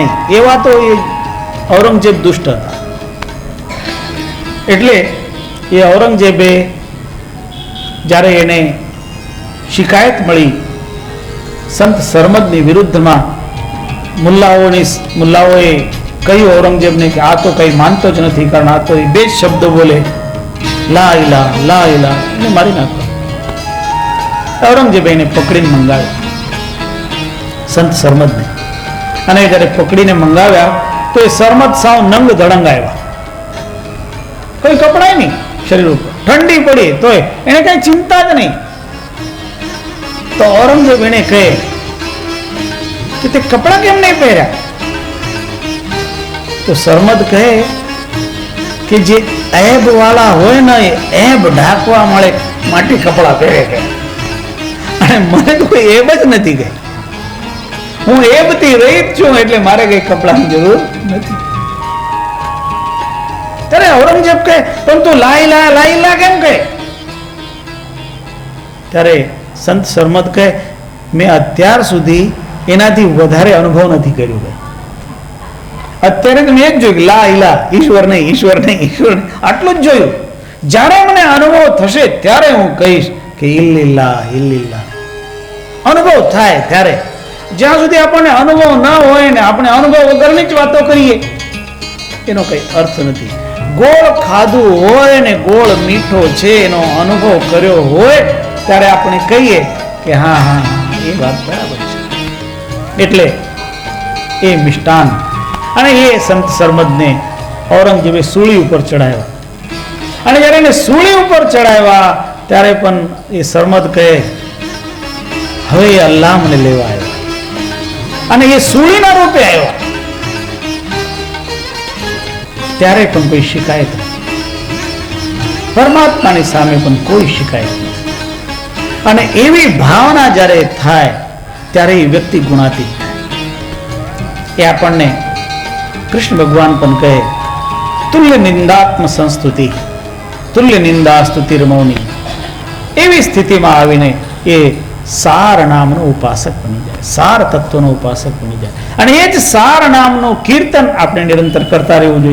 નહીં. એવા તો એ ઔરંગઝેબ દુષ્ટ હતા. એટલે એ ઔરંગઝેબે જ્યારે એને શિકાયત મળી સંત સરમદની વિરુદ્ધમાં, મુલ્લાઓએ કહ્યું ઔરંગઝેબને કે આ તો કંઈ માનતો જ નથી, કારણ આ તો એ બે જ શબ્દો બોલે, લા ઇલા લા ઇલા, એને મારી નાખો. ઔરંગઝેબે એને પકડીને મંગાવ્યા સંત સરમદને, અને જ્યારે પકડીને મંગાવ્યા તો એ સરમદ સાવ નંગ ધડંગ આવ્યા, કોઈ કપડાય નહીં શરીર ઉપર, ઠંડી પડી તોય એને કઈ ચિંતા જ નહીં. તો ઔરંગઝેબ એને કહે કે તે કપડા કેમ નહીં પહેર્યા? તો સરમદ કહે કે જે એબ વાળા હોય ને એ એબ ઢાંકવા માટે કપડા પહેરે કે, અને મને તો કોઈ એબ જ નથી ગઈ, હું એબથી રહિત છું, એટલે મારે કઈ કપડાની જરૂર નથી. ત્યારે ઔરંગઝેબ કહે પણ તું લાઈલા કેમ કહે? ત્યારે સંત સરમદ કહે મેં અત્યાર સુધી એનાથી વધારે અનુભવ નથી કર્યો. અત્યારે તો મેં એક જોયું, લા ઇલા, ઈશ્વર નહીં, આટલું જ જોયું. જ્યારે મને અનુભવ થશે ત્યારે હું કહીશ કે ઇલ્લિલ્લાહ. અનુભવ થાય ત્યારે. જ્યાં સુધી આપણને અનુભવ ના હોય ને આપણે અનુભવ વગરની જ વાતો કરીએ એનો કઈ અર્થ નથી. ગોળ ખાધું હોય ને ગોળ મીઠો છે એનો અનુભવ કર્યો હોય ત્યારે આપણે કહીએ કે હા એ વાત બરાબર છે. એટલે એ મિષ્ટાન અને એ સંત સરમદને ઔરંગઝેબે સૂળી ઉપર ચડાવ્યા, અને જ્યારે એને સૂળી ઉપર ચડાવ્યા ત્યારે પણ એ સરમદ કહે હવે એ અલ્લાહ મને લેવા આવ્યા, અને એ સૂળીના રૂપે આવ્યા. ત્યારે પણ કોઈ શિકાયત નથી, પરમાત્માની સામે પણ કોઈ શિકાયત નથી. અને એવી ભાવના જ્યારે થાય ત્યારે એ વ્યક્તિ ગુણાતીત થાય. એ આપણને કૃષ્ણ ભગવાન પણ કહે તુલ્ય નિંદાત્મ સંસ્તુતિ તુલ્ય નિંદા સ્તુતિર્મૌની. એવી સ્થિતિમાં આવીને એ સાર નામનો ઉપાસક બની જાય, સાર તત્વનો ઉપાસક બની જાય. અને એ જ સાર નામનું કીર્તન આપણે નિરંતર કરતા રહેવું જોઈએ.